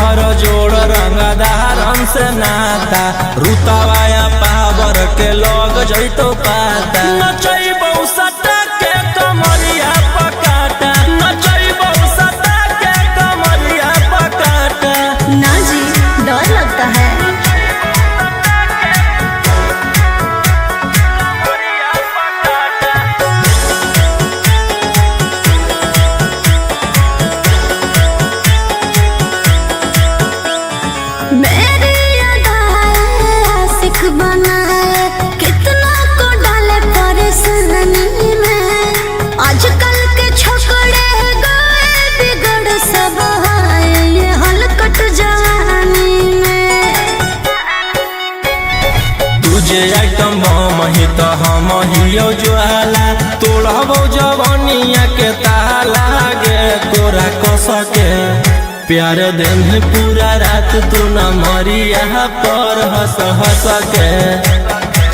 तोहर जोड़ रंगदारन से नाता रुतवाया पावर के लग जैतो पाता नचैबौ सटा के कमरिया पकाटा नचैबौ सटा के कमरिया पकाटा। ना जी डर लगता है। आइटम बमही तो हम हियो ज्वाला तोड़बो जवनिया के ताला गे तोरा कसके प्यार दिन पूरा रात तू न मरिया पर हंस हंस के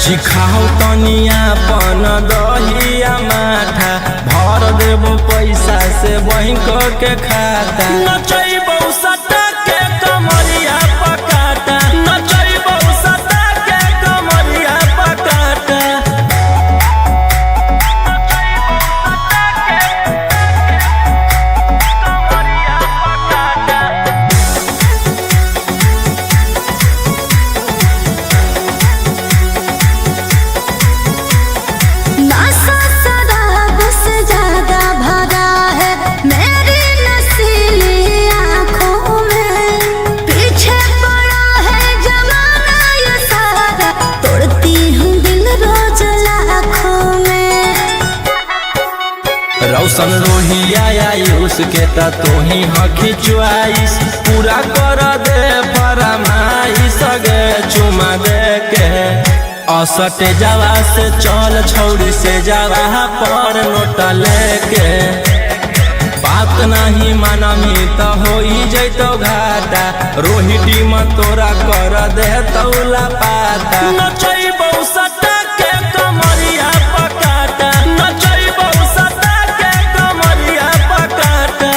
चिखाओ तनिया पन दहिया माठा भर देबो पैसा से बैंक के खाता नचैबौ सटा के कमरिया पकाटा नचैबौ सटा के कमरिया पकाटा। रौशन रोहिया आयुष के ता तोही हखी च्वाइस पूरा कर दे फरमाइश गे चुमा दे के असटे जावा से चल छौड़ी से जावा पर नोट लेके बात नहीं मानमी तो होई जैतो घाटा रोहिटी में तोरा कर दे तौला पाता नचैबौ सटा के कमरिया पकाटा नचैबौ सटा के कमरिया पकाटा।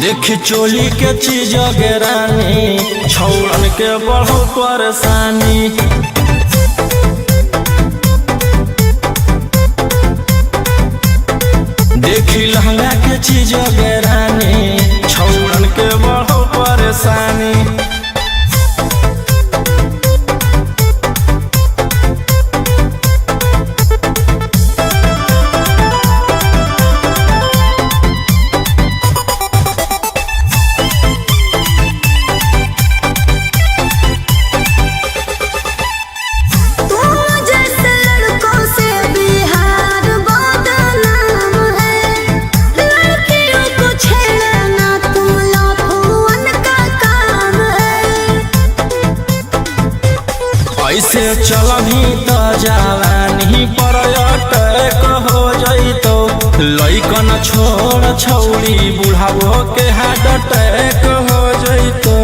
देखी चोली के चीज रानी छौड़न के बढ़ो परेशानी देखी लहंगा के चीज रानी छौड़न के बढ़ो परेशानी ऐसे चलही तो जवानी पर अटैक हो जइतो लइकन छोड़ छौड़ी बुढ़ावो के हार्ट अटैक हो जइतो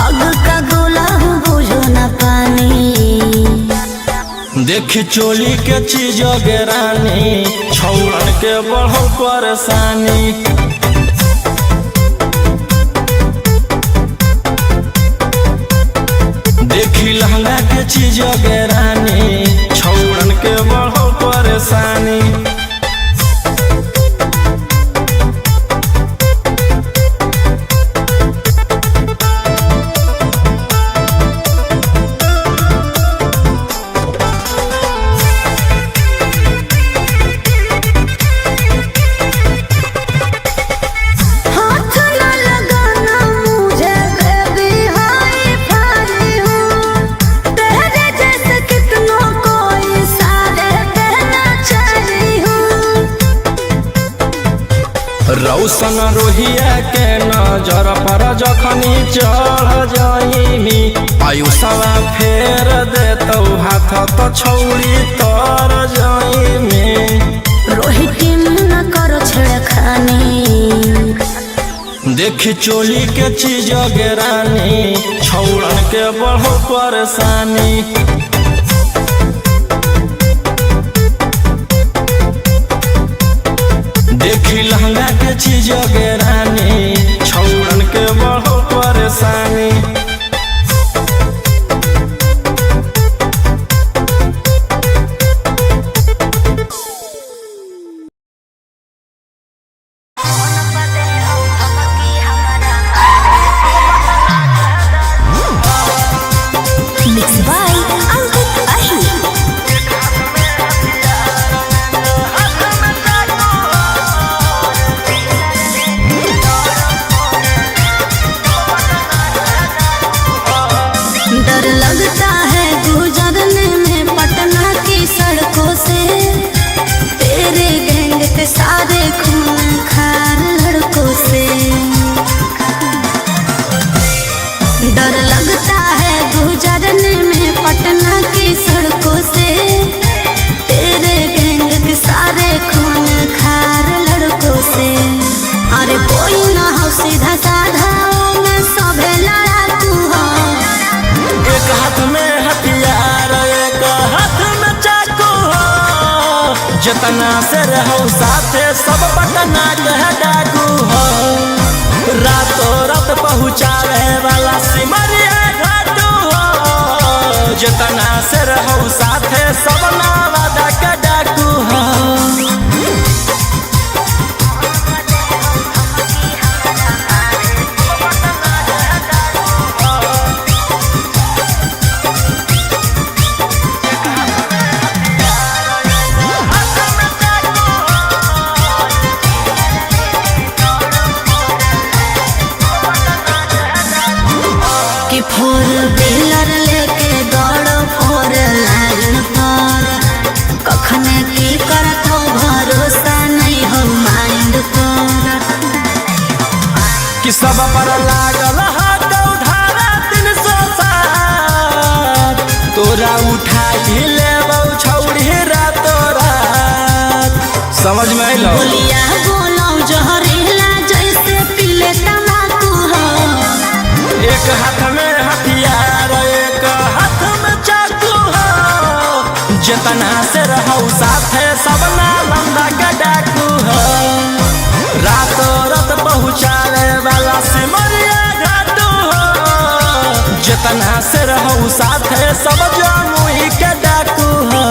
आग का गोला बुझो न पानी देखी चोली के चीज रानी छौड़न के बढ़ो परेशानी देखी लहंगा के चीज रानी छौड़न के बढ़ो परेशानी हाथ रौशन रोहिया के नजर पर जखनी चढ़ जाइमी आयुषवा फेर देतौ हाथ तो छौड़ी तर जाइमी। रोहित न करो छेड़खानी देखी चोली के चीज गेरानी छौड़न के बढ़ो परेशानी। देखी लहंगा के चीज गेरानी छौड़न के बढ़ो परेशानी। Mixed by Ankit Ahi. डर लगता है गुजरने में पटना की सड़कों से, तेरे गैंग के सारे खून खार लड़कों से। डर लगता है गुजरने में पटना की सड़कों से, तेरे गैंग के सारे खून खार लड़कों से। अरे कोई ना हो सीधा साधा में सभे लड़ाकू हो। एक हाथ में हथियार एक हाथ में चाकू हो, जितना से रहो साथे सब पटना के डाकू हो। रातों रात पहुँचावे वाला सिमरिया घाटू हो, जितना से रहो साथे सब नवादा के डाकू हो। कि फोर व्हीलर लेके दौड़ो फोर लाइन पर, कखने की करत हो भरोसा नहीं हो माइंड पर। कि सब पर लागल हाथ उधारा 307, तोरा उठाई लेबौ छौड़ी रातों रात। समझ में अइलो? बोलिया बोलो जहरीला जैसे पीले तम्बाकू हो। एक हाथ में हथियार एक हाथ में चाकू हो, जितना से रहो साथे सब नालंदा के डाकू हो। रातों रात पहुँचावे वाला सिमरिया घाटू हो, जितना से रहो साथे सब जमुई के डाकू हो।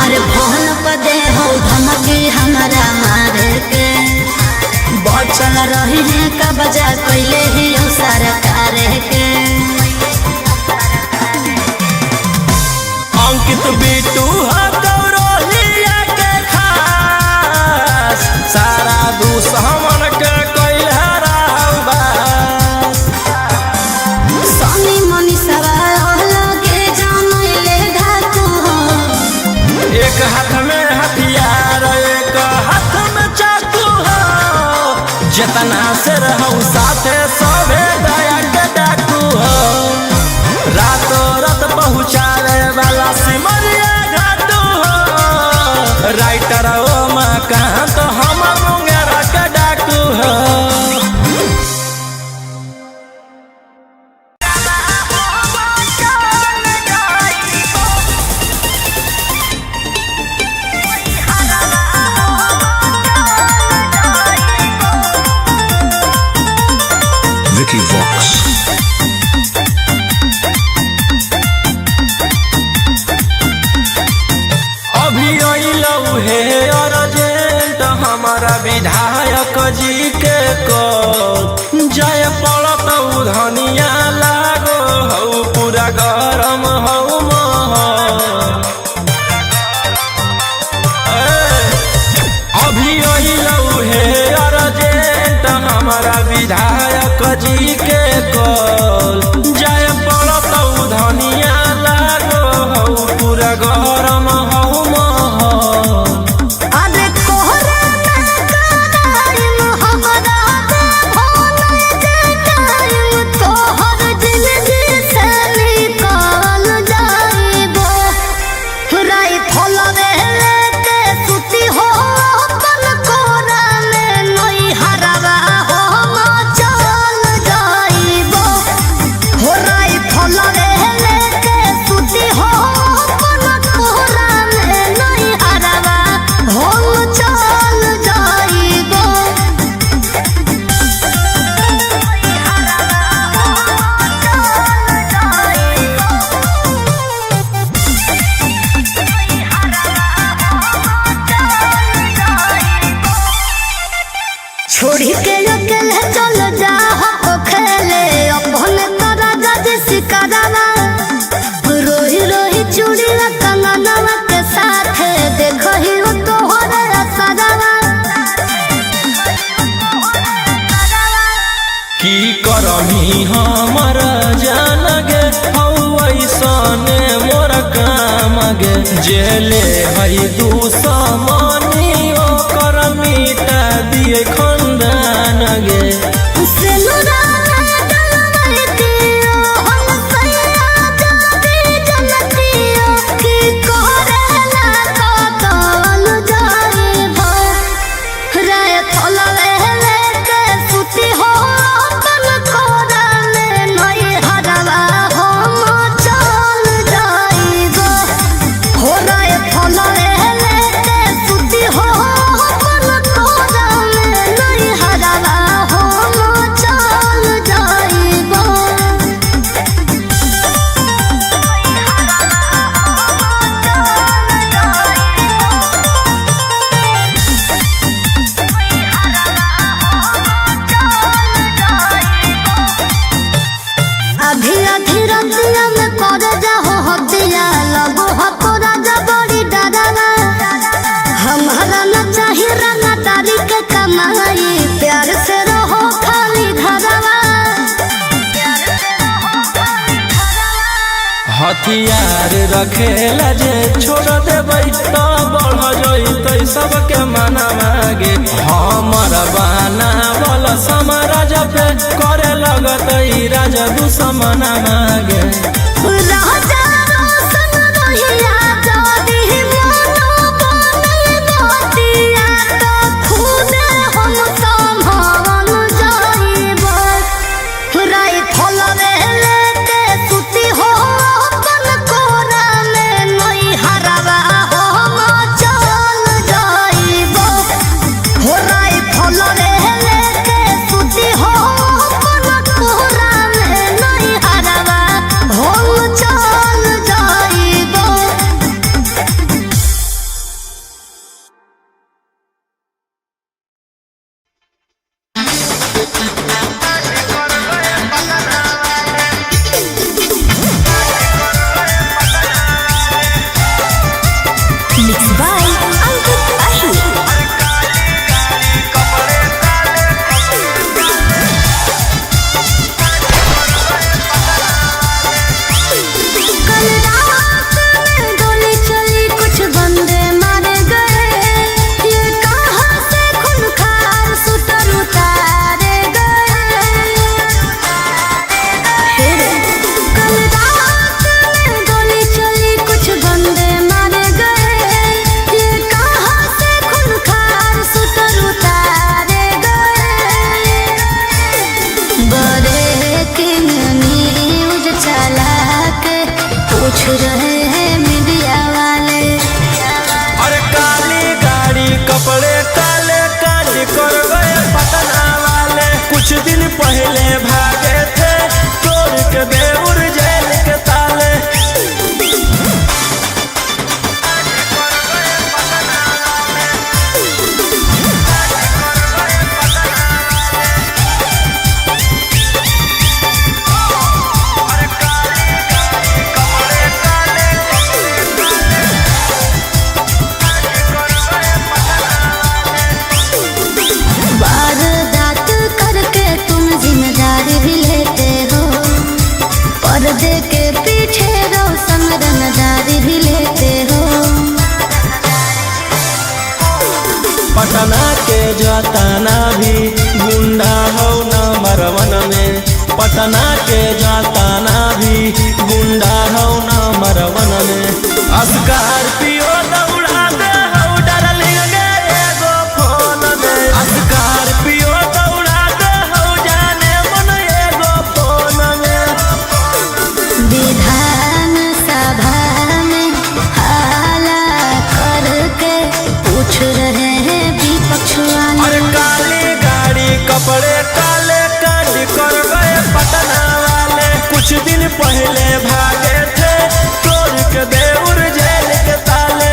अरे फोन पर दे हो धमकी हमारा मारे के, बचल रही है का बजा कैले ही हो सरकार के। अंकित बिटू हो गौरलिया के खास, सारा दुश्मन के कोई हरावा। सोनी मनी सवाल लगे जानले धाकू हो। एक हाथ में हथियार एक हाथ में चाकू हो, जितना से रहो साथे सभे दया के डाकू हो। रातों रात पहुँचावे वाला सिमरिया घाटू हो, राइटर ओ मकान तो हम मुंगेरा के डाकू हो। Vicky Vox. अभी अइलौ हे अर्जेंट हमारा विधायक जी के कॉल, जय पड़त धनिया लागो हौ पूरा गरम हौ महल। हमारा विधायक जी के कॉल जाय पड़त धनिया लागो हौ पूरा गरम हौ महल। अरे कोहरे में कराइम हमरा दे भोले जे टाइम तोहर जिंदगी से निकाल जाइबो। राइफल लेके सुती हो अपन कोरा में नई हरवा हम चल जाइबो। हो राइफल लेके सुती हो अपन कोरा में नई हरवा हम चल जाइबो। छोड़ी के अकेले चल जा हो खेले अपने तोरा गज शिकारावा। रोही रोही चूड़िया कंगनवा के साथ देखो ही हो तोहरे असरवा। की करमी हमर जान गे हौ ऐसने मोर काम गे जेले हई दुश्मनी ओकर मिटा दिए खंदान गे। सिनुरा डलवाई दियो हम सैया जाती जलतियो की कोरेला कतल जाइबो। राइफल लेके सुती हो अपन कोरा में नई हरवा हम चल जाइबो। हो राइफल लेके सुती हो अपन कोरा में नई हरवा हम चल जाइबो। अभी अधी रतिया में कर जाहो हतिया लगो हतो राजा बड़ी डरावा। हमारा न चाही रंगदारी के कमाई प्यार से रहो खाली घरवा। हथियार रखेला जे छोड़ देबै त बढ़ जइतै सबके मनवा गे। हमर बनावल समाराज पे करे लगतै राजा दुश्मनवा गे। राजा रोशन रहिया जदी मनो बने नदिया तो खुदे हम संभाल जाइबो। राइफल लेके सुती हो अपन कोरा में नई हरवा हम चल जाइबो। हो राइफल लेके सुती हो अपन कोरा में नई हरवा हम चल पटना के जाताना भी गुंडा हो न मरवन में स्कॉर्पियो दौड़ा दे हो डार्लिंग गे एगो फोन में स्कॉर्पियो दौड़ा दे हो जाने मन एगो फोन में। विधान सभा में हाला करके पूछ रहे हैं विपक्ष वाले। और काली गाड़ी कपड़े काले काट कर गए पटना वाले, कुछ दिन पहले भागे थे तोड़ के देउर जेल के ताले।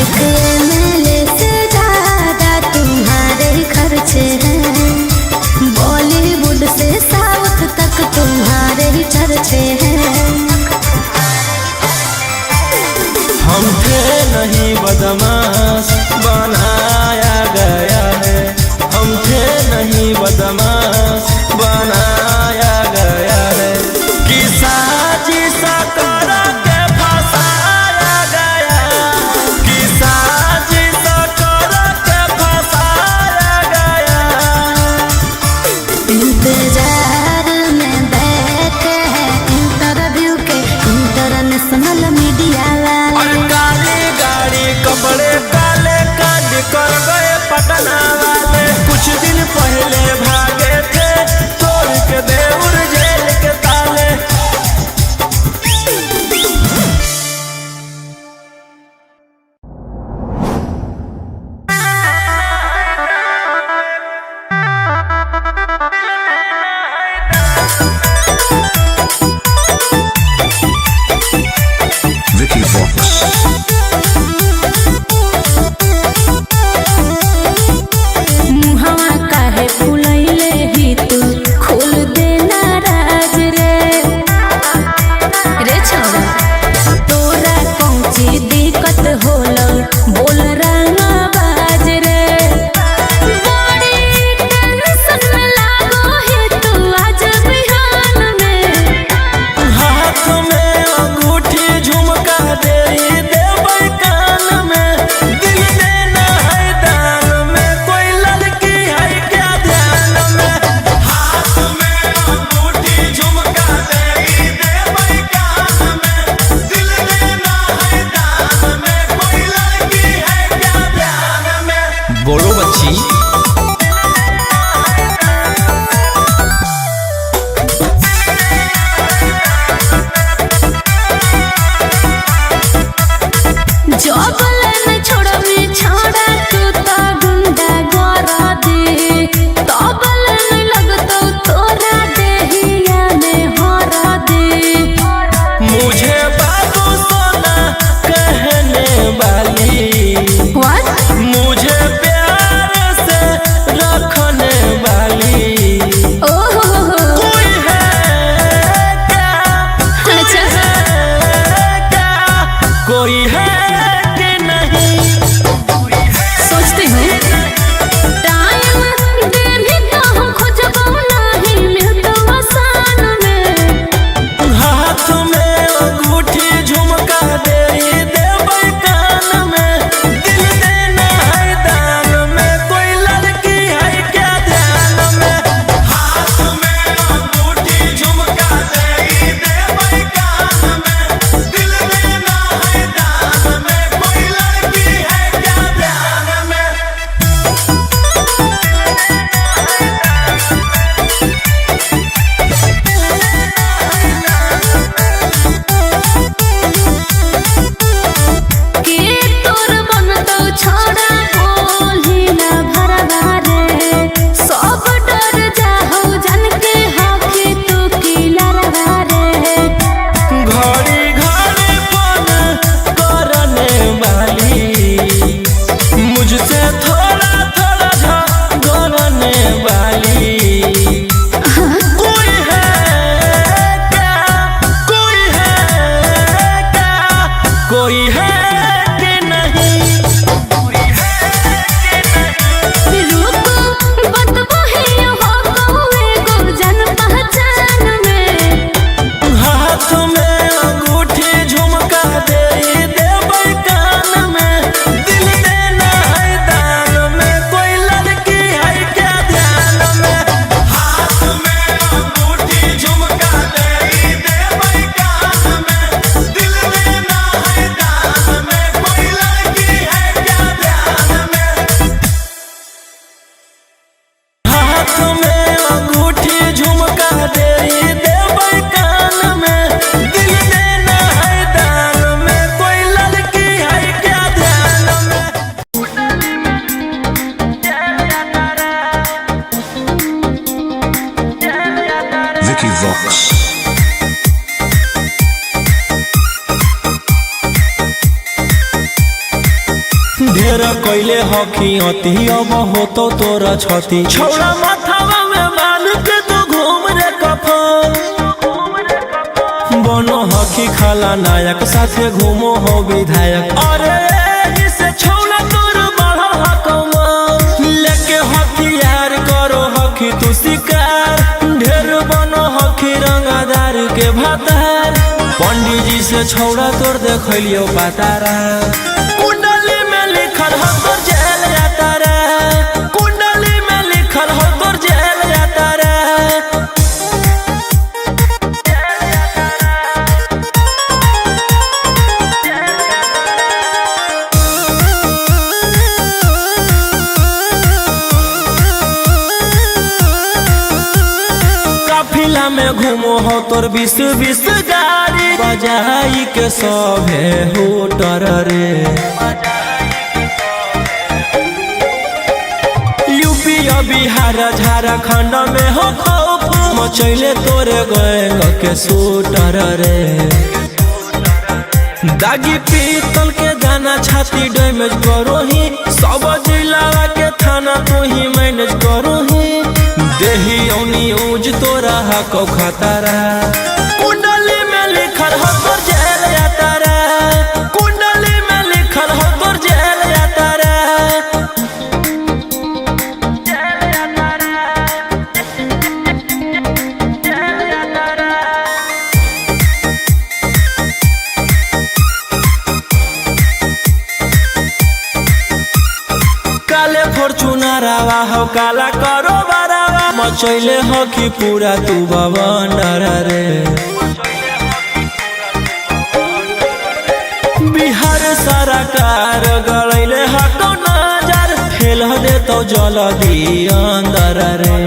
एक MLA से ज्यादा तुम्हारे खर्चे हैं, बॉलीवुड से साउथ तक तुम्हारे ही चर्चे हैं। हम थे नहीं बदमाश बनाया गया है, हम थे नहीं बदमाश बनाया गया है कि साजिश कर के फंसाया गया, कि साजिश कर के फंसाया गया। इंतजार में बैठे हैं इंटरव्यू के इंटरनेशनल मीडिया और वाले। काली गाड़ी कपड़े काले काट कर गए पटना वाले, कुछ दिन पहले भागे Vicky Vox. ढेर कैले हकी अति अब हो तो तोरा छती छौड़ा माथावा में बांध के तू घूम रे कफन बनो हकी खाला नायक साथे घूमो हो विधायक अरे जिसे छौड़ा तोर बढ़ल हकमा लेके हथियार करो हकी तू शिकार ढेर बनो हकी रंगदार के भातार पंडित जी से छौड़ा तोर देखलियो पातारा कुंडली में लिखल हो तोर जेल जाता रे कुंडली में लिखल हो तोर जेल जाता रे काफिला में घूमो हो तोर 20 गाड़ी बजाई के सभे होटर रे यूपी बिहार झारखंड में हो खौफ मचैले तोरे गैंग के शूटर रे दागी पीतल के दाना छाती डैमेज करो ही सब जिला के थाना तू ही मैनेज करो ही देही न्यूज तोरा हको खतरा कुंडली में लिखल हो तोर जेल जाता रे कुंडली में लिखल हो तोर जेल जाता रे काले फॉर्च्यूनर आवा हो काला करो बरावा मचैले हो कि पूरा तू बवंडर रे बिहार सरकार गलैले हको नजर फेल दे तो जल्दी अंदर रे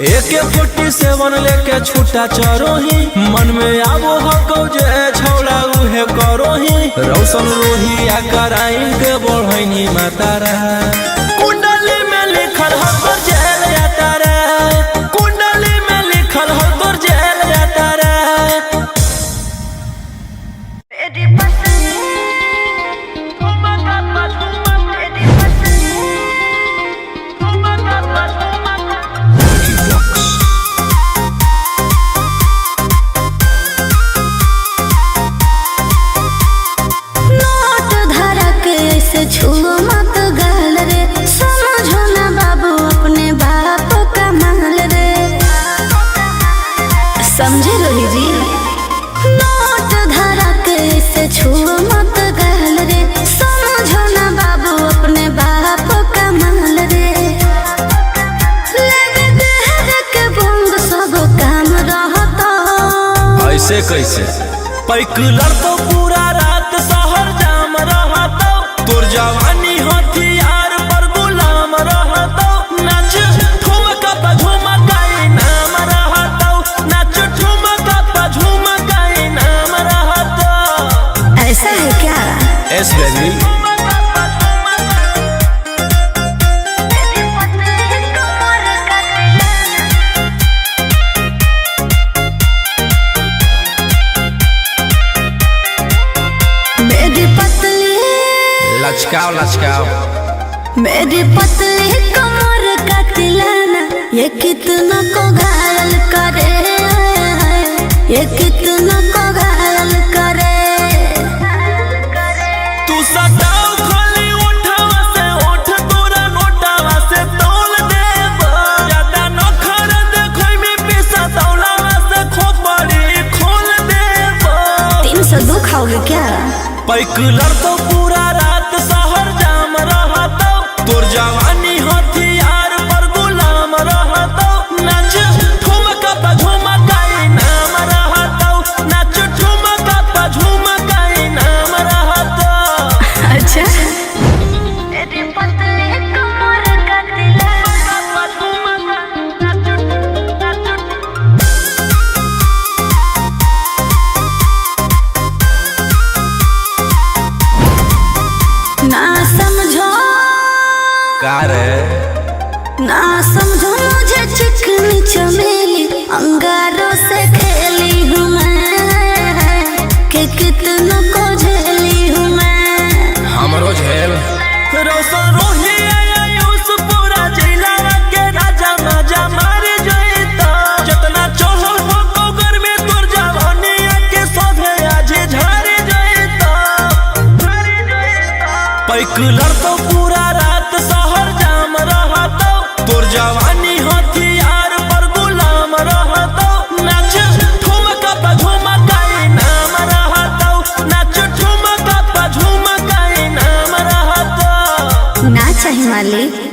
AK-47 लेके छूटा चरोही मन में आबो हको जे छौड़ा उहे करोही रौशन रोहिया कराइन के बढ़ैनी मातारा कुंडली में लिखल हो तोर जेल जाता रे कुंडली में लिखल हो तोर जेल जाता रे Vicky Vox. नोट धरा के ऐसे छुओ मत गाल रे समझो ना बाबू अपने बाप का माल रे समझे रोही जी नोट धरा के ऐसे छुओ मत गाल रे समझो ना बाबू अपने बाप का माल रे लगे देह के बंग सब काम रहता ऐसे कैसे पैकुलर तो पूरा रात शहर जाम रहतो तोर जवानी हथियार पर गुलाम रहतो नाच ठुमका पे झुमकाई नाम रहतो नाच ठुमका पे झुमकाई नाम रहतो ऐसा है क्या एस बेबी मेरी पतली लचकाओ लचकाओ मेरी पतली कमर का तिलाना ये कितना को घायल करे ये कितना को घायल करे तू सटाओ खाली उठावा से उठ तोरा नोटावा से तोल देब ज्यादा नखर देखै में पैसा तौलावा से खोपड़ी खोल देब 302 खाओगे क्या पैकुलर तो पूरा रात शहर जाम रहतो तोर जवानी हथियार पर गुलाम रहतो नाच ठुमका पे झुमकाई नाम रहतो नाच ठुमका पे झुमकाई नाम रहतो अच्छा मेरी पतली कमर का तिलाना समझो मुझे चिकनी चमेली, अंगारों से खेली हूँ मैं, कि कितनों को झेली हूँ मैं। हमरो झेल रोशन रोही आयुष पूरा जिला के राजा मजा मार जइता, जितना चढ़ल हो गोगर में तोर जवानी के सोधे आज झड़ जइता। पैकुलर तो पूरा रात शहर जाम रहता, तोर जवानी हथियार पर गुलाम रहता। नाच ठुमका पे झुमका नाम रहता, नाच ठुमका पे झुमका नाम रहता। ना चाहिए मालिक।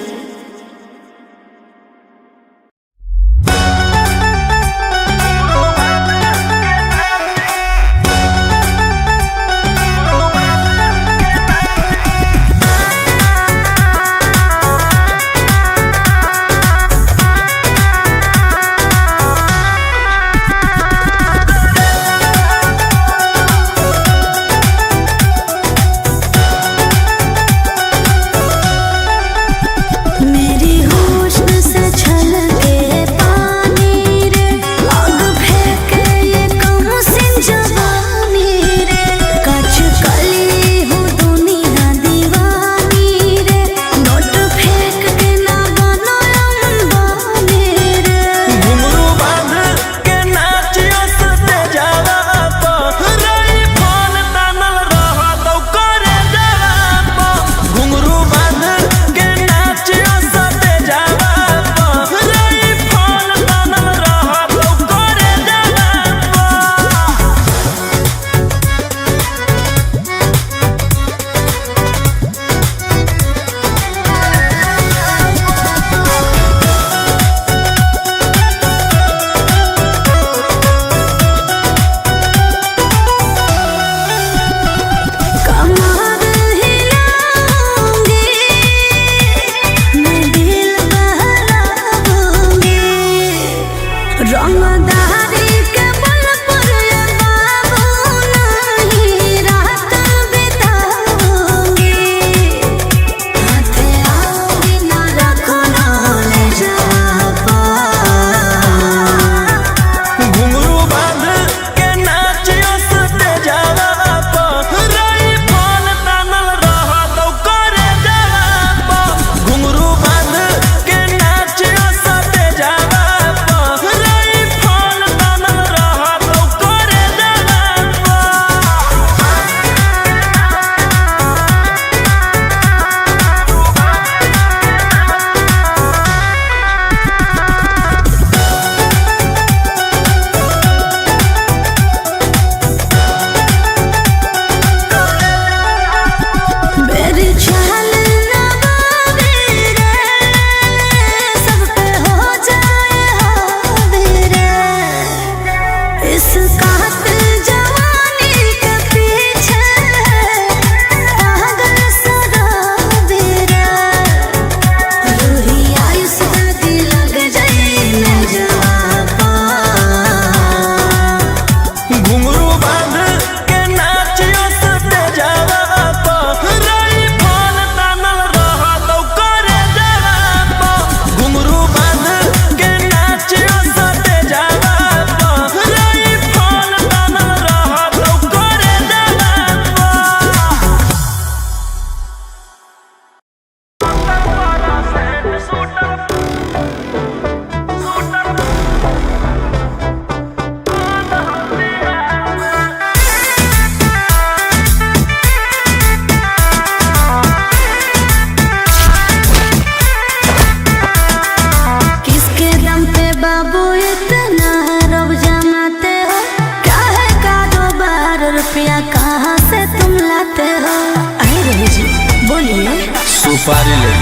सुपारी ले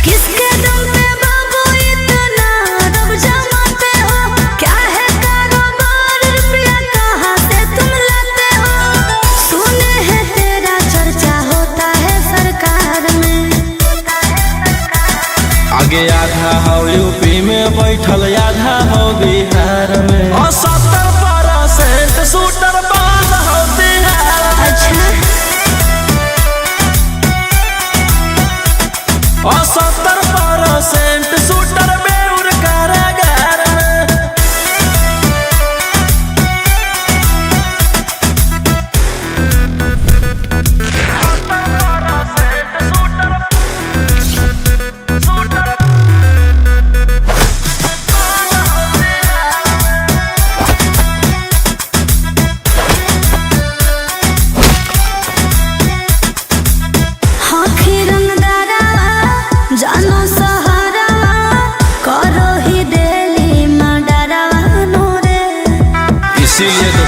किसके दम पे बाबू इतना रब जमाते हो, क्या है कारोबार रुपया कहाँ से तुम लाते हो। सुने है तेरा चर्चा होता है सरकार में, आगे आधा हो यूपी में बैठल आधा हो बिहार में, और 70% शूटर बंद हो बिहार। अच्छा 70%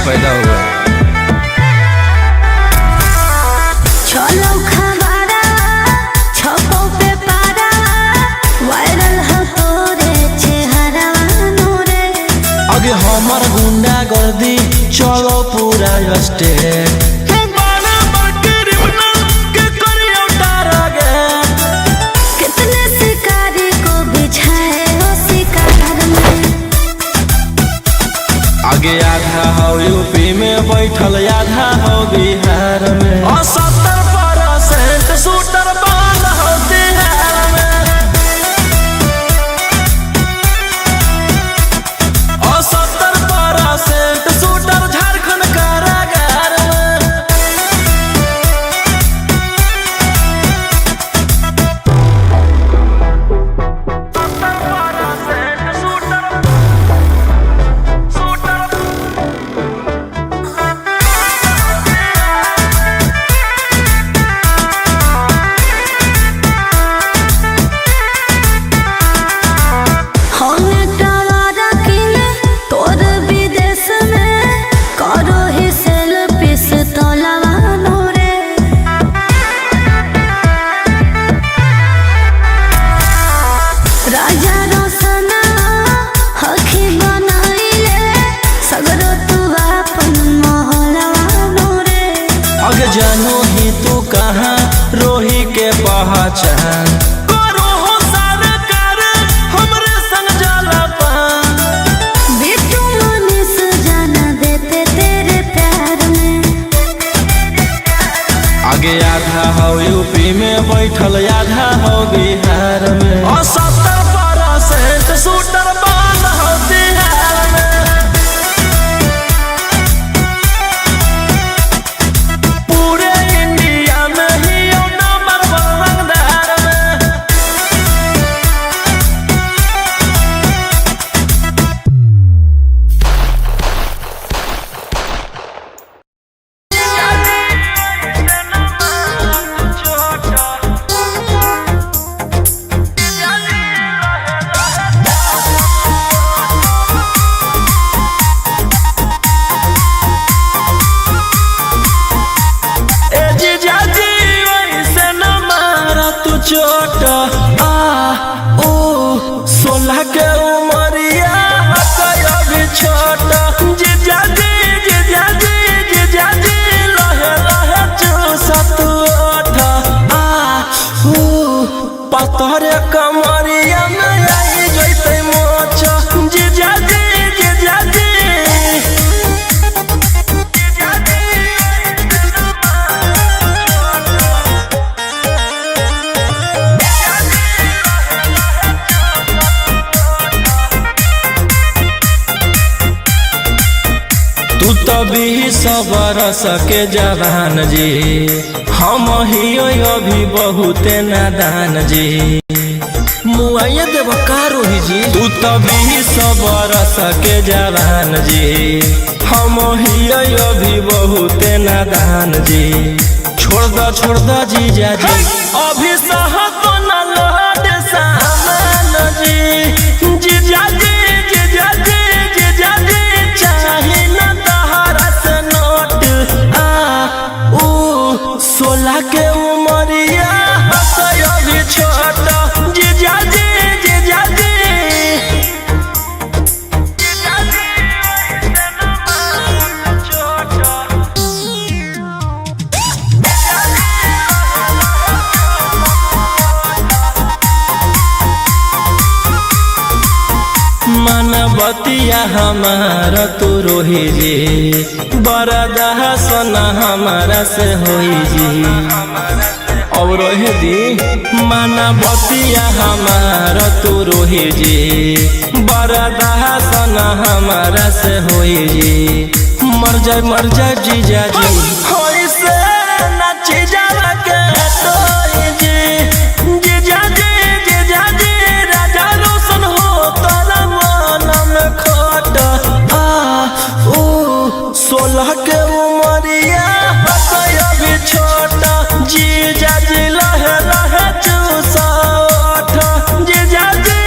पैदा हुआ। चलो खबरा छपो पे पारा वायरल हो तोरे चेहरा नूरे। आगे हमार गुंडा गर्दी चलो पूरा स्टेट। कितने शिकारी को बिछाए हो शिकार में। आगे आधा हो यूपी में बैठल आधा हो बिहार में। 70% शूटर बंद हो बिहार में। 70% शूटर झारखंड कारागार में। हमें टवारा किले तोर विदेश में करो ही सेल्फी से तोलवा नूरे। राजा रोशना हखी बनाइले सगरो तू अपन मोहलवा नूरे। आगे जानो ही तू कहाँ रोही के पहचान। करो हो सरकार हमरे संग जाला पान। बिट्टू मनीष जाना देते तेरे प्यार में। आगे आधा हो यूपी में बैठल आधा हो बिहार में। 70% शूटर बंद हो बिहार में। पूरे इंडिया में ही नंबर 1 रंगदार में। ए जीजा जी वैसे न मारा तू चोट। ओ 16 के उमरिया अभी छोट। जीजा जी लहे लहे चूसत ओठ। पतरे कमरिया में आई जैसे मोच। जीजा जी तू तभी सबरस के जवान जी। हम ही अभी बहुते नादान जी। मुआये देव का रोही जी। तू तभी सबरस के जवान जी। हम ही अभी बहुते नादान जी। छोड़ द जीजा जी अभी सहत न लौट सामान जी। जीजा जी चाहे न तहरा से नोट। 16 के उमरिया अभी छोट। जीजा जी मनबतिया हमारा तू रोही जी। बरदा सोना हमारा से होई जी। और रोहे दी मनबतिया हमारा तू रोही जी। बरदा सोना हमारा से होई जी। मर जाए जीजा जी। होई से नची जाला के तोई जी। जीजा जी राजा रोशन हो तोरा मन में खोट। 16 के उमरिया अभी छोट। जीजा जी लहे लहे चूसा ओठ। जीजा जी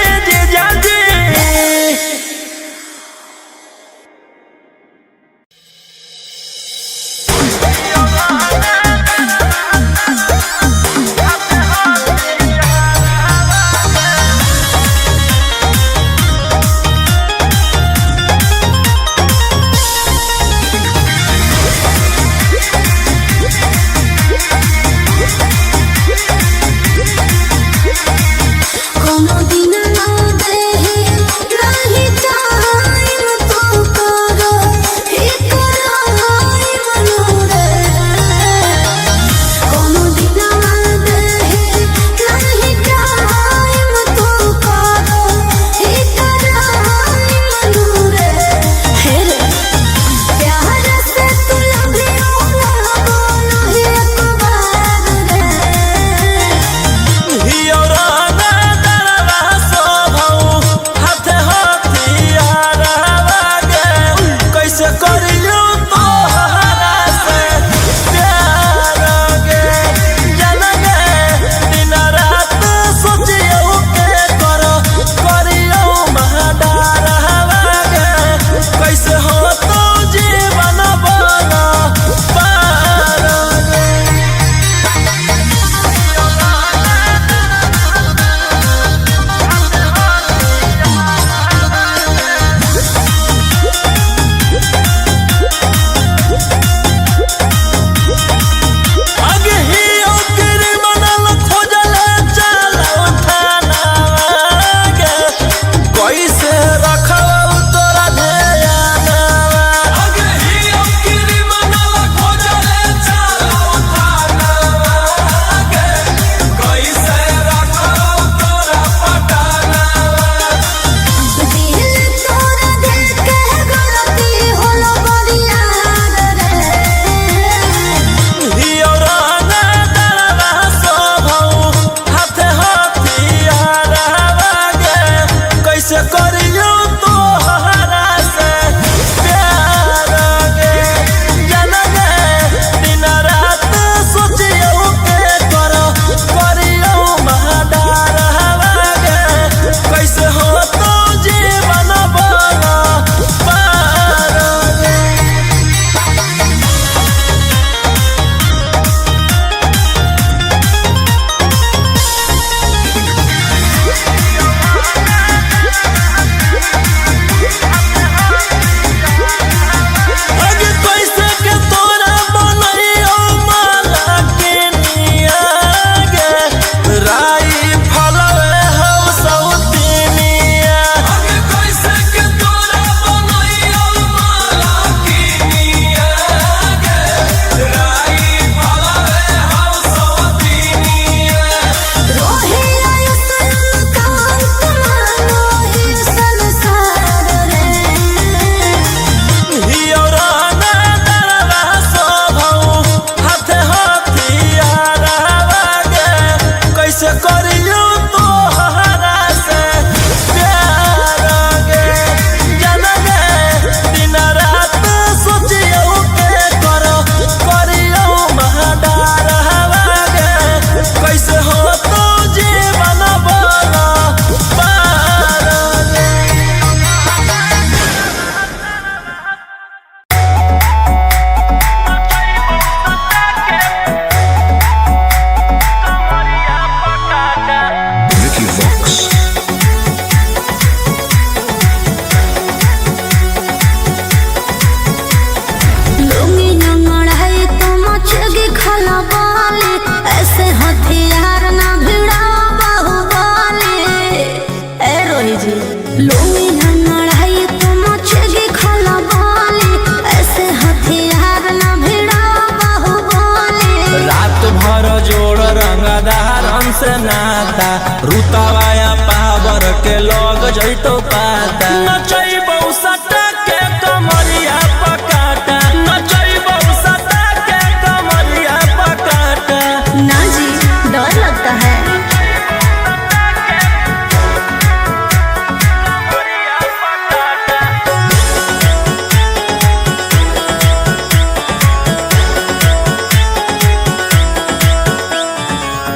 लोमिया लड़ाई तो मचेगी खला बोली, ऐसे हथियार न भिड़ा बाहुबली। रात भर जोड़ रंगदारन से नाता, रुतवाया पावर के लोग जैतो पाता। नचैबौ सटा के कमरिया पकाटा, नचैबौ सटा के कमरिया पकाटा। ना जी डर लगता है।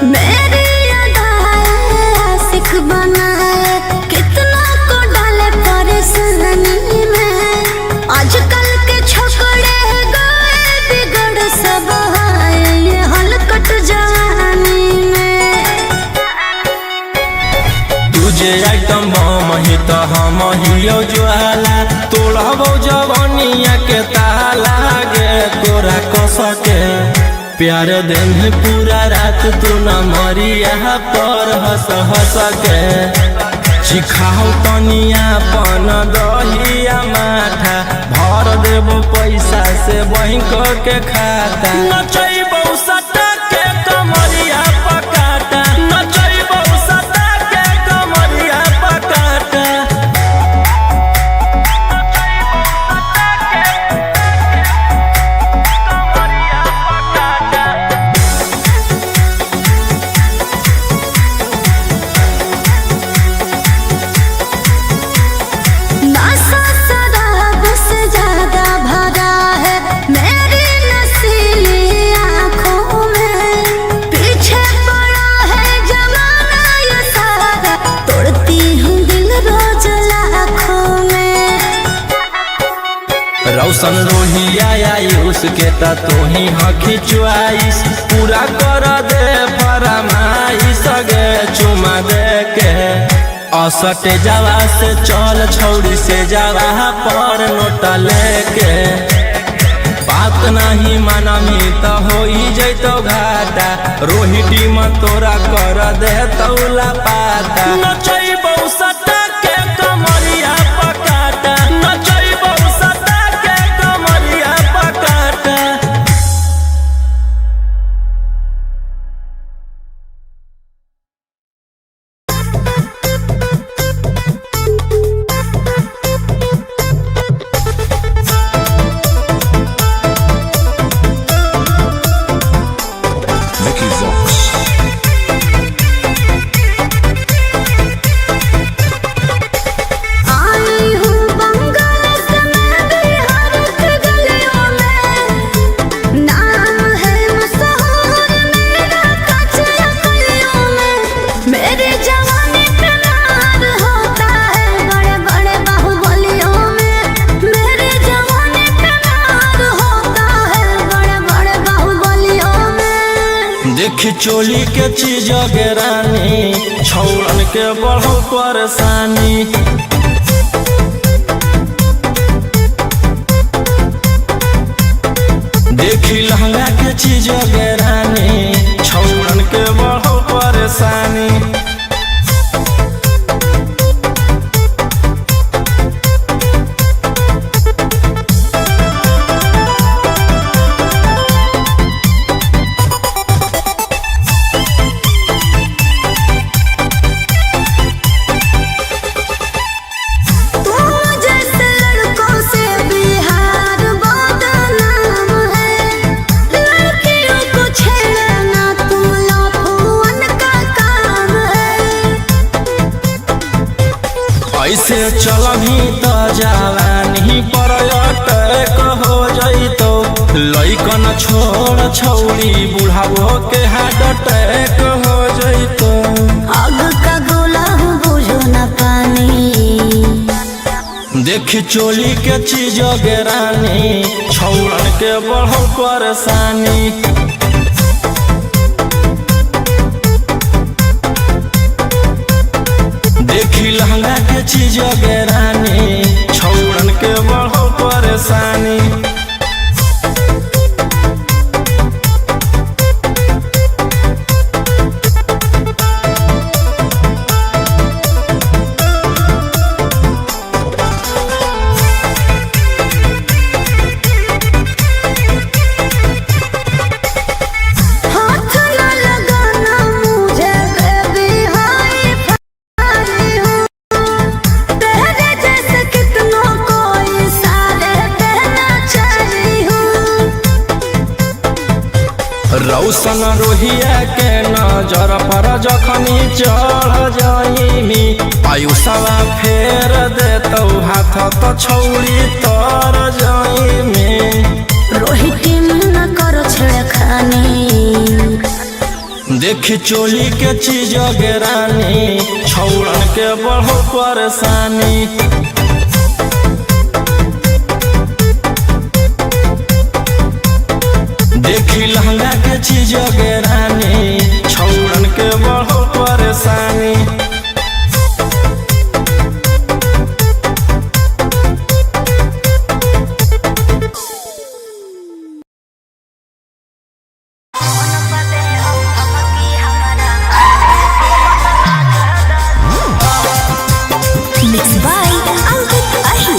मेरी अदाएं आशिक बनाए, कितना को डाले परेशानी में। आजकल के छोकरे गए बिगड़ सब है ये हलकट जवानी में। तुझे आइटम बम ही तो हम हियो ज्वाला, तोड़बो जवानिया के ताला गे तोरा कसके। प्यार दिन पूरा रात तू न मरिया पर हंस हंस के। चिखाओ तनिया पन दहिया माथा, भर देबो पैसा से बैंक के खाता। नचैबौ सटा के कमरिया पकाटा, नचैबौ सटा के कमरिया पकाटा। नशा शराब से ज्यादा भरा है मेरी नशीली आँखों में। पीछे पड़ा है जमाना ये सारा, तोड़ती हूँ दिल रोज लाखों में। रौशन रोहिया आयुष के ता तू ही हकी च्वाइस, पूरा कर दे फरमाइश गे चुमा दे के। असटे जावा से चल छौड़ी से जावा पर नोट लेके। बात नहीं मानमी तो हो जैतो घाटा, रोहिटी में तोरा कर दे तौला पाता। नचैबौ सटा के कमरिया पकाटा, नचैबौ सटा के कमरिया पकाटा। Vicky Vox. आई हूँ बंगाल से मैं बिहार के गलियों में। नाम है मशहूर मेरा कचरा गलियों में। मेरी जवानी पे नार होता है बड़े बड़े बाहुबलियों में। मेरी जवानी पे नार होता है बड़े बड़े बाहुबलियों में। देख चोली के चीज गे रानी, छौड़न के बढ़ो परेशानी। देखी लहंगा के चीज गे रानी, छौड़न के बढ़ो परेशानी। तू जैसे लड़कों से बिहार बदनाम है। लड़कियों को छेड़ना तू लफुअन का काम है। ऐसे चलभी तो जवानी पर अटैक हो जैतो। लइकन छोड़ छौड़ी बुढ़ावो के हार्ट अटैक हो जैतो। आग का गोला हूँ बुझो न पानी। देख चोली के चीज गे रानी, छौड़न के बढ़ो परेशानी। देखी लहंगा के चीज गे रानी, छौड़न के बढ़ो परेशानी। रौशन रोहिया के नजर पर जखनी चढ़ जाइमी आयुषवा फेर देतौ हाथ तो छौरी तर जाइमी। रोहित न करो छेड़खानी देखी चोली के चीज गेरानी छौड़न के बढ़ो परेशानी। देखी लहंगा के चीज गेरानी छौड़न के बढ़ो परेशानी। Mixed by Ankit Ahi.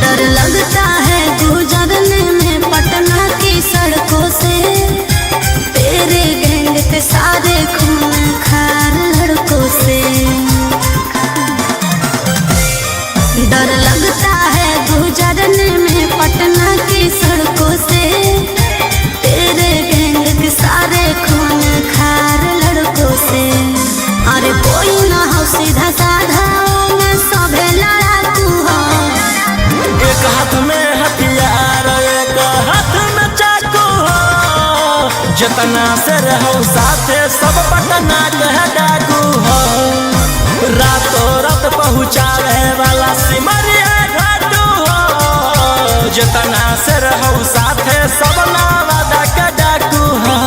डर लगता है गुजरने में पटना की सड़कों से, तेरे गैंग के सारे खून खार लड़कों से। डर लगता है गुजरने में पटना की सड़कों से, तेरे गैंग के सारे खून खार लड़कों से। अरे कोई ना हो सीधा साधा में सभे लड़ाकू हो। एक हाथ में हथियार एक हाथ में चाकू हो, जितना से रहो साथे सब पटना के डाकू हो। रातों रात पहुँचावे वाला सिमरिया घाटू हो, जितना से रहो साथे सब नवादा के डाकू हो।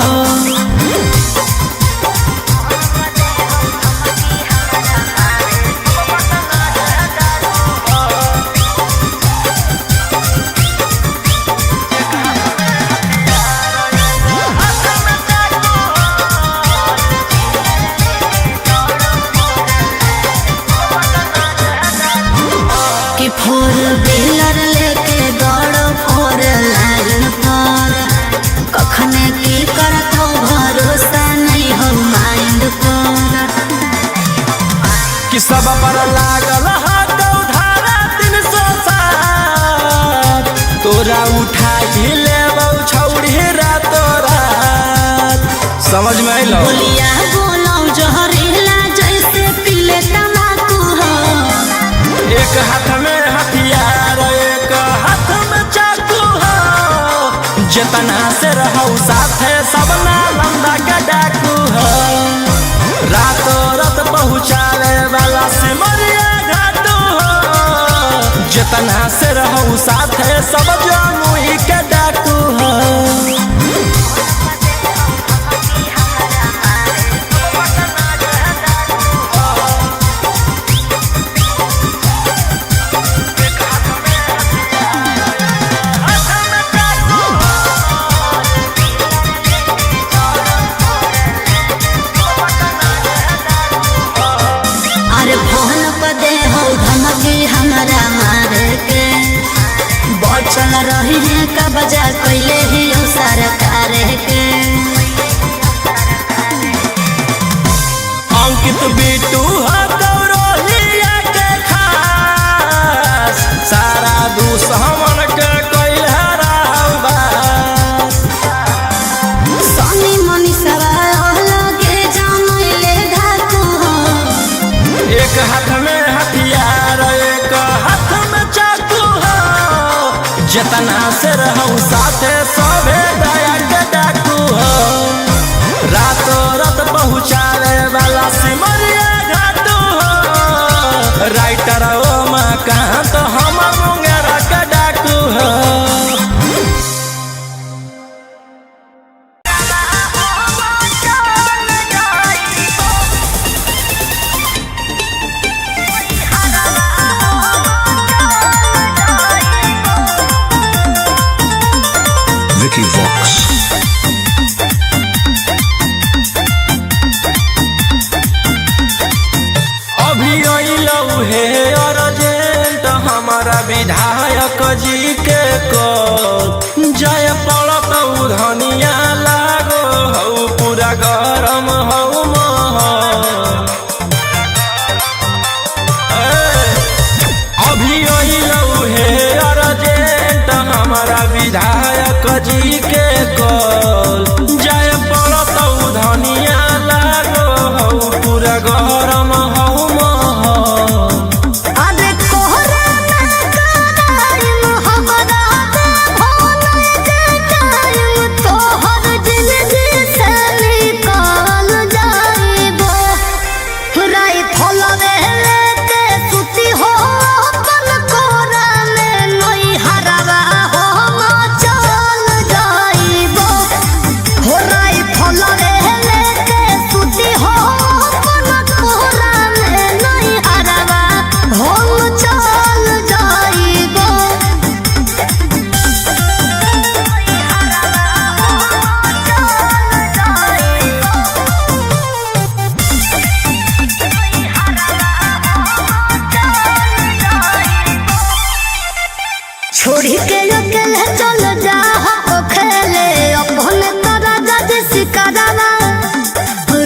कि फोर व्हीलर लेके दौड़ो फोर लाइन पर, कखने की करतो भरोसा नहीं हो माइंड पर। कि सब पर लागल हाथों धारा 307, तोरा उठा ही लेबौ छौड़ी रातों रात। समझ में अइलो? बोलिया बोलो जहरीला जैसे पीले तम्बाकू हो। एक हाथ में हथियार एक हाथ में चाकू हो, जितना से रहो साथे सब नालंदा के डाकू हो। रातों रात पहुँचावे वाला सिमरिया घाटू हो, जितना से रहो साथे सब जमुई के डाकू हो। अरे फोन पर दे हो धमकी हमारा मारे के, बचल रही है का बजा कैले ही हो सरकार के। अंकित बिटू हो गौरवलिया के खास, सारा दुश्मन के कोई हराव बास। सोनी मनी सवाल लगे जमैले धाकू हो। एक हाथ में हथियार एक हाथ में चाकू हो, जितना से रहो साथे सभे दया के डाकू हो। रातों रात पहुँचावे वाला सिमरिया घाटू हो, राइटर ओ मकान तो हम मुंगेरा के डाकू हो। Vicky Vox. अभी अइलौ हे अर्जेंट हमारा विधायक जी के कॉल, जय पड़तौ धनिया लागो हौ पूरा गरम हौ महल। जी के कल जाय पड़त धनिया लागो हौ पूरा गरम हौ महल। अरे कोहरा ना कराइम हमरा दे भोले के टाइम तोहर जिंदगी से निकल जाइबो। राई फलवे लेके सुती हो अपन कोरा में नई हरवा हम चल जाइबो। हो राई फलवे लेके सुती हो अपन कोरा में नई हरवा हम चल जाइबो। छोड़ी के अकेले चल जा हो खेले अपने तारा जज शिकारा।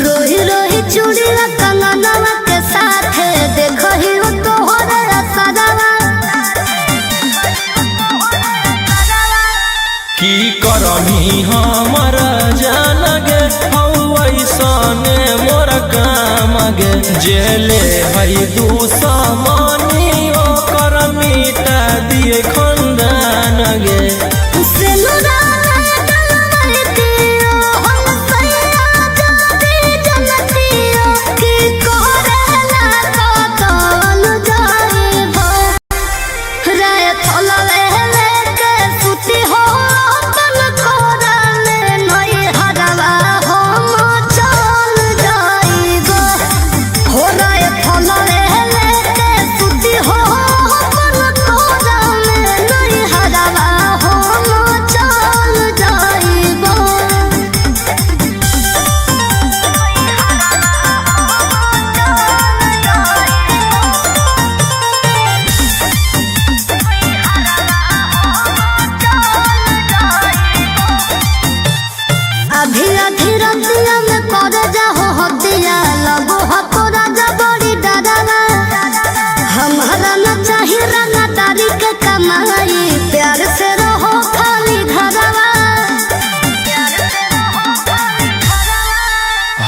रोही रोही चूड़िया कंगनवा के साथ देखो ही हो तोहरे असरवा। की करमी हमर जान गे हौ ऐसने मोर काम गे जेले है दुश्मनी ओकर मिटा दिए खंदान गे। सिनुरा डलवाई दियो हम सैया जादी जलतियो की कोरेला कतल जाइबो। राय फलवे लेके सुती हो अपन कोरा में नई हरवा हम चल जाइबो। हो राय फलवे लेके सुती हो अपन कोरा में नई हरवा हम चल जाइबो। अभी अधी रतिया में कर जाहो हतिया लगो हको राजा बड़ी डरावा। हमारा न चाहिए रंगा तारी के कमाई प्यार से रहो खाली घरवा।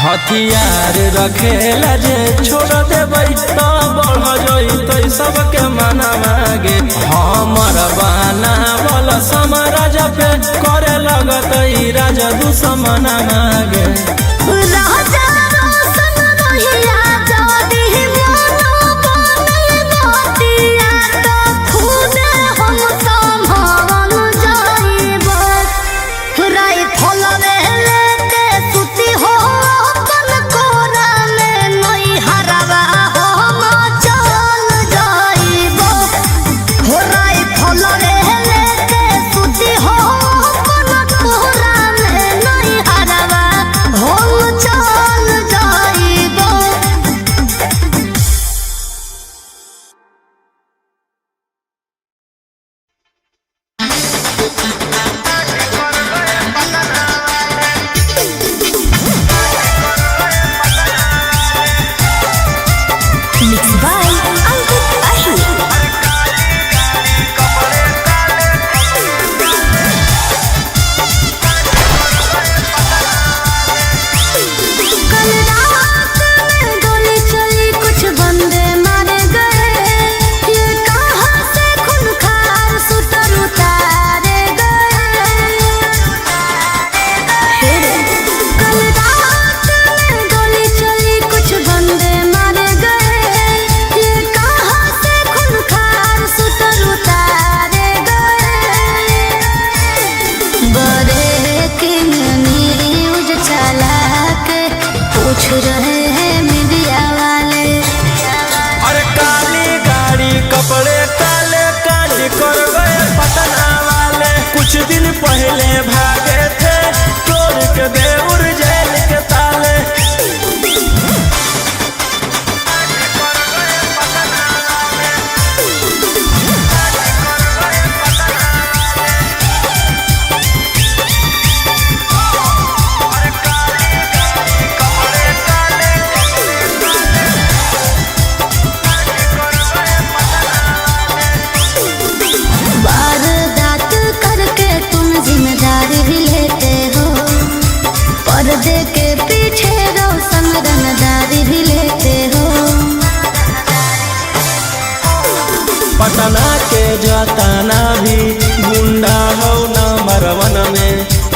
हथियार रखेला जे छोड़ देबै त बढ़ जइतै सबके मनवा गे। हमर बनावल समाराज पे करे लगतै राजा दुश्मनवा गे। राजा रोशन रहिया जादी मोनो बने गोतिया तो खुदे हम संभाल जाइबो। राई फलवे लेके सुती हो अपन कोरा में नई हरवा हम चल जाइबो। हो राई फलवे लेके सुती हो अपन कोरा में नई हरवा हम चल जाइबो। Mixed by Ankit Ahi. कल रात में गोली चली कुछ बंदे मारे गए। ये कहाँ से खूंखार शूटर उतारे गए।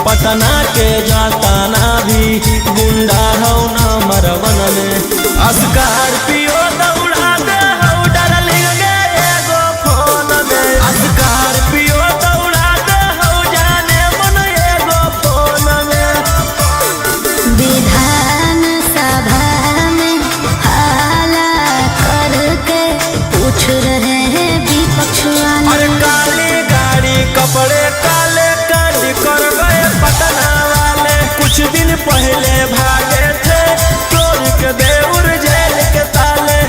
पटना के जाताना भी गुंडा हो नंबर वन में। स्कॉर्पियो दौड़ा दे हो डार्लिंग गे एगो फोन में। स्कॉर्पियो दौड़ा दे हो जाने मन एगो फोन में। विधान सभा में हाला करके पूछ रहे हैं विपक्ष वाले। अरे काली गाड़ी कपड़े काले कांड कर गए पटना वाले। कुछ दिन पहले भागे थे तोड़ के देउर जेल के ताले।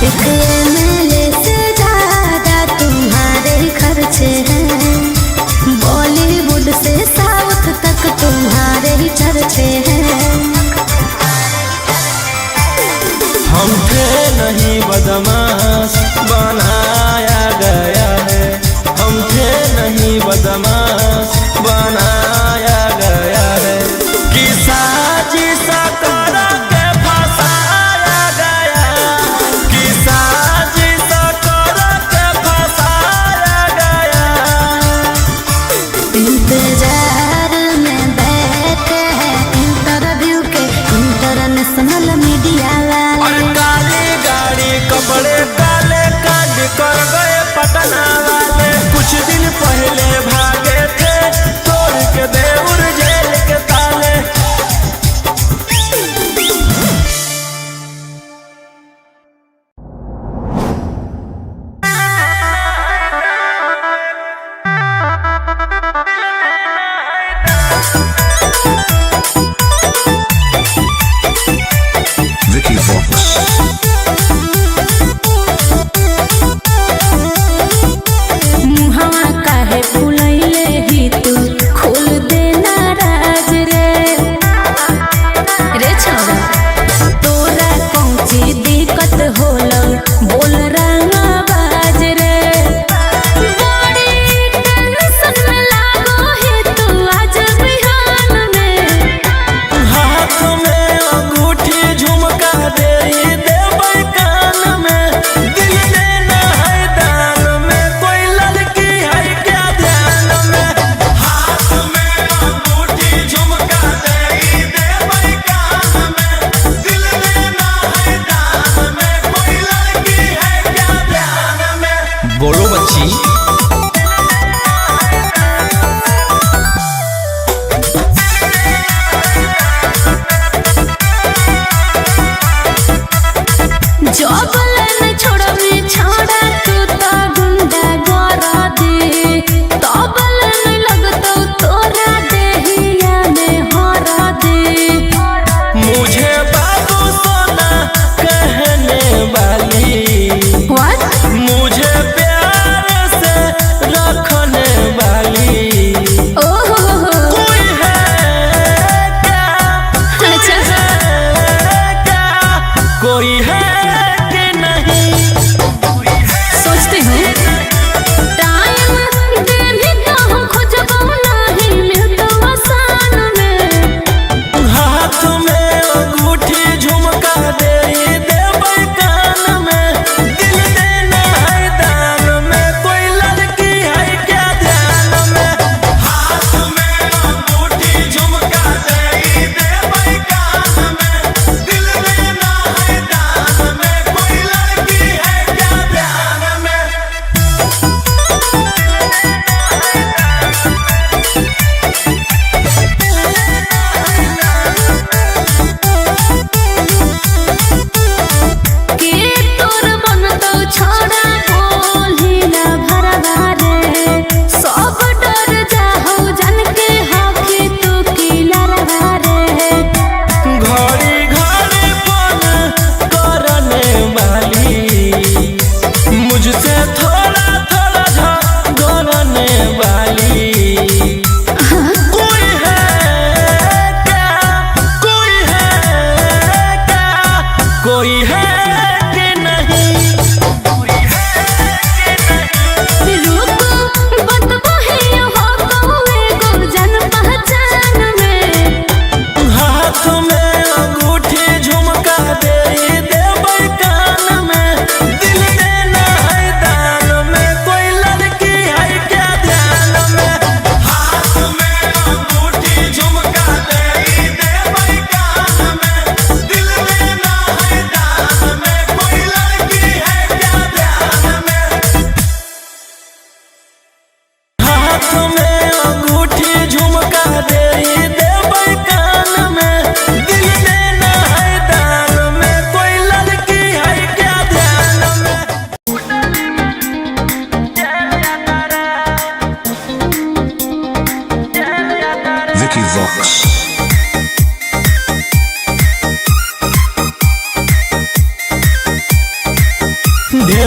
एक MLA से ज्यादा तुम्हारे खर्चे हैं। बॉलीवुड से साउथ तक तुम्हारे ही चर्चे हैं। हम थे नहीं बदमाश बनाया गया है। हम थे नहीं बदमाश बनाया गया है। कि साजिश कर के फंसाया गया। कि साजिश कर के फंसाया गया। इंतजार में बैठे हैं इंटरव्यू के इंटरनेशनल मीडिया और वाले। काली गाड़ी कपड़े काले कांड कर गए पटना वाले। कुछ दिन पहले भागे थे तोड़ के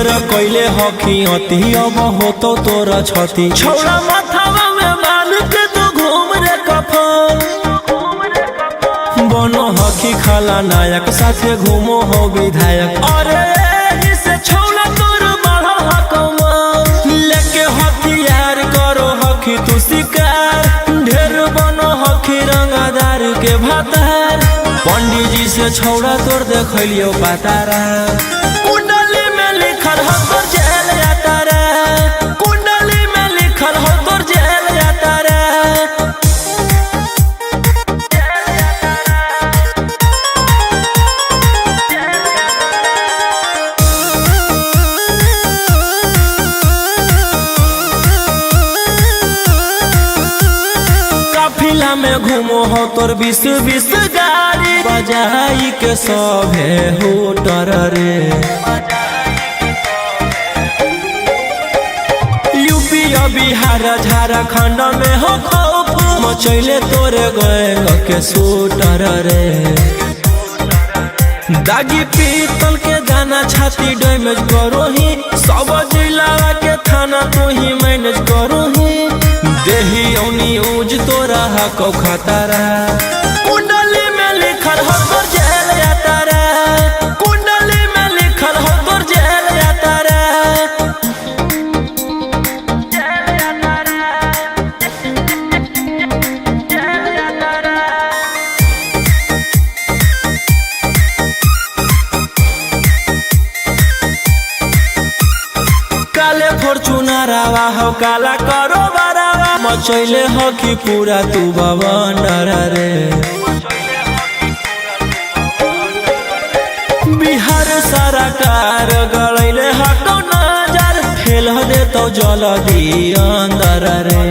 ढेर कैले हकी अति अब हो तो तोरा छती छौड़ा माथावा में बांध के तू घूम रे कफन बनो हकी खाला नायक साथे घूमो हो विधायक अरे इसे छौड़ा तोर बढ़ हकमा लेके हथियार करो हकी तू शिकार ढेर बनो हकी रंगदार के भातार पंडित जी से छौड़ा तोर देखलियो पातारा कुंडली में लिखल हो तोर जेल यातारा कुंडली में लिखल हो तोर जेल यातारा काफिला में घूमो हो तोर 20 गाड़ी बजाई के सभे होटर रे यूपी बिहार झारखंड में हो खौफ मचैले तोरे गैंग के शूटर रे दागी पीतल के दाना छाती डैमेज करो ही सब जिला के थाना तू ही मैनेज करो ही देही औनी ऊज तोरा हको खतरा कुंडली में लिखल हो तोर जेल यातारा कुंडली में लिखल हो तोर जेल यातारा काले फॉर्च्यूनर आवा हो काला करो बरावा मचैले हो कि पूरा तू बवंडर रे बिहार सरकार गलैले हटो नजर फेल दे तो जल्दी अंदर रे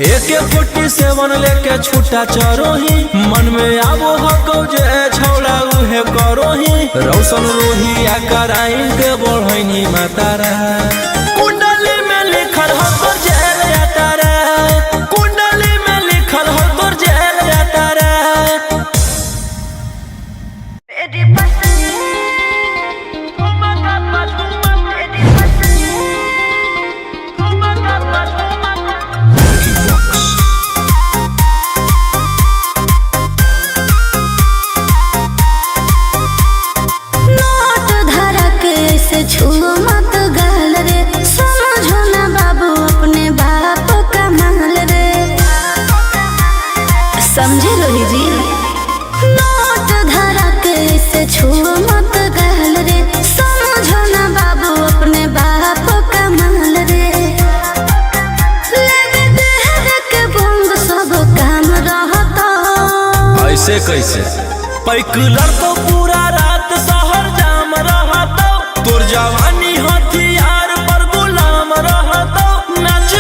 AK-47 लेके छूटा चरोही मन में आबो हको जे छौड़ा उहे करोही रौशन रोहिया कराइन के बढ़ैनी मातारा कुंडली में लिखल हो तोर जेल यातारा कुंडली में लिखल हो तोर जेल यातारा नोट धरा के ऐसे छुओ मत गाल रे समझो ना बाबू अपने बाप का माल रे समझे रोही जी नोट धरा के ऐसे छुओ मत गाल रे समझो ना बाबू अपने बाप का माल रे लगे देह के बंग सब काम रहता ऐसे कैसे पैकुलर तो पूरा रात शहर जाम रहतो तोर जवानी हथियार पर गुलाम रहतो नाच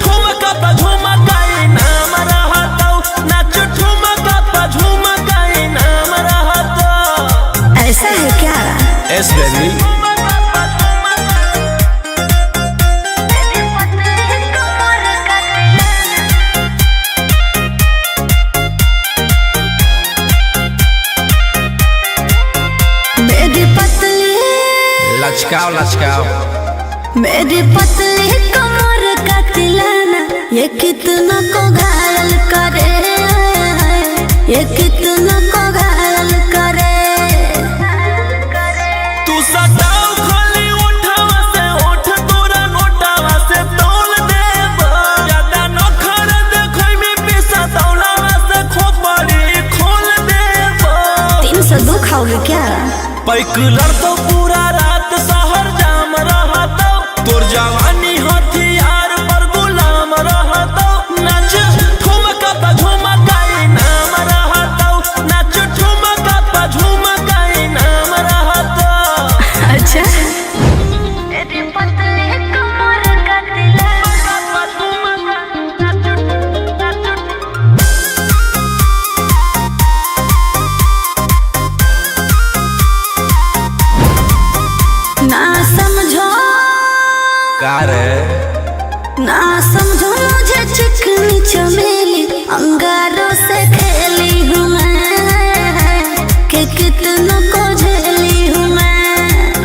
ठुमका पे झुमकाई नाम रहतो नाच ठुमका पे झुमकाई नाम रहतो ऐसा है क्या एस बेबी मेरी पतली लचकाओ लचकाओ मेरी पतली कमर का तिलाना ये कितना को घायल करे ये कितना को घायल करे तू सटाओ खाली उठावा से उठ तोरा नोटावा से तोल देब ज्यादा नखर देखै में पैसा तौलावा से खोपड़ी खोल देब 302 खाओगे क्या पैकुलर तो पूरा रात शहर जाम रहतो तोर जवानी हथियार पर गुलाम रहतो नाच ठुमका पे झुमकाई नाम रहतो नाच ठुमका पे झुमकाई नाम रहतो अच्छा मेरी पतली कमर का ना समझो का रे ना समझो मुझे चिकनी चमेली अंगारों से खेली हूँ मैं कि कितना को झेली हूँ मैं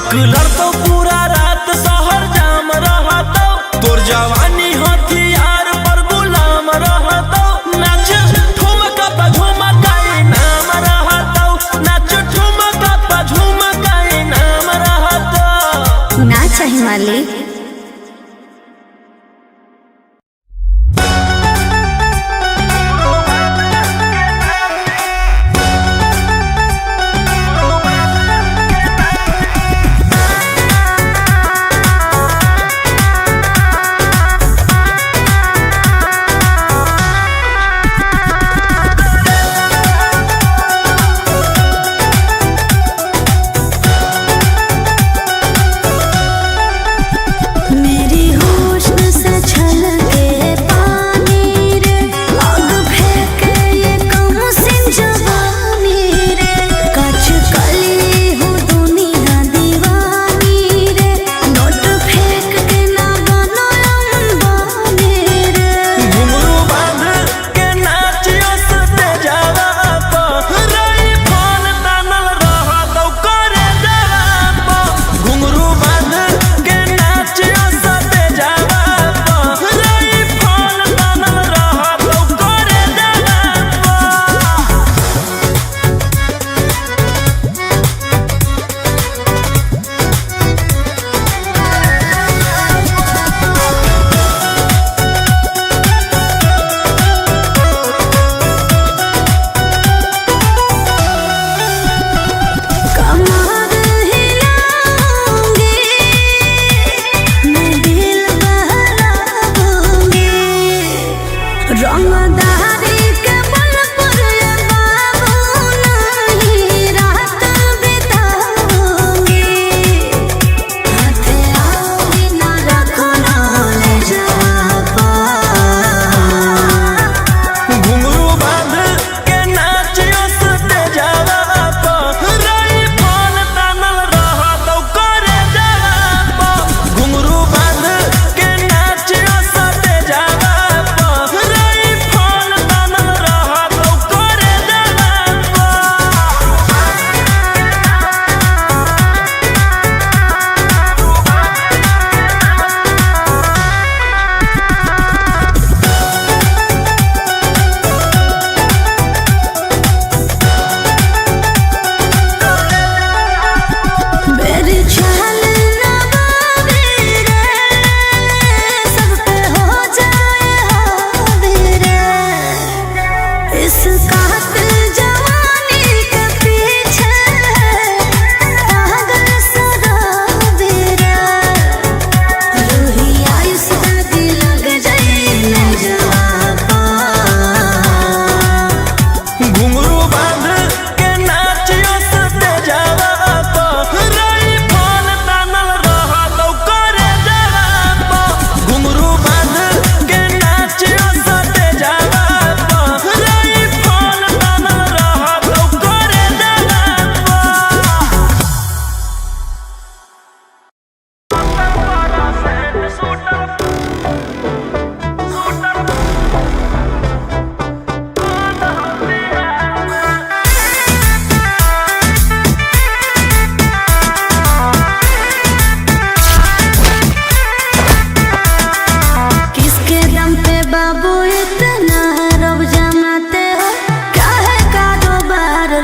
बाइक लड़तो पूरा रात शहर जाम रहतो, तोर जवानी हथियार पर गुलाम रहतो। नाच ठुमका पे झुमकाई नाम रहतो, नाच ठुमका पे झुमकाई नाम रहतो। ना चाही मालिक।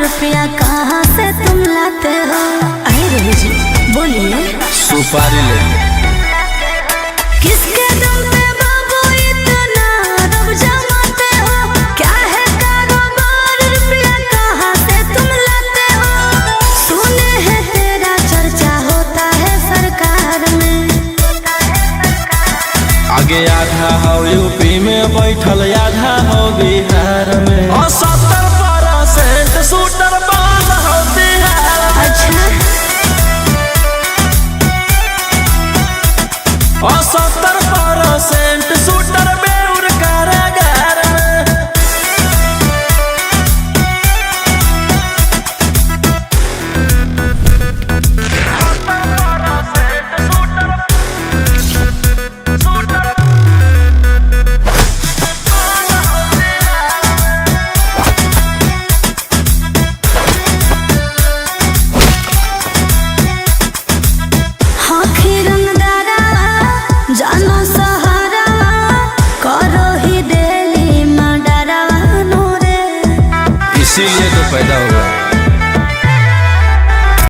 रुपया कहाँ से तुम लाते हो? अरे जी बोलिए। सुपारी ले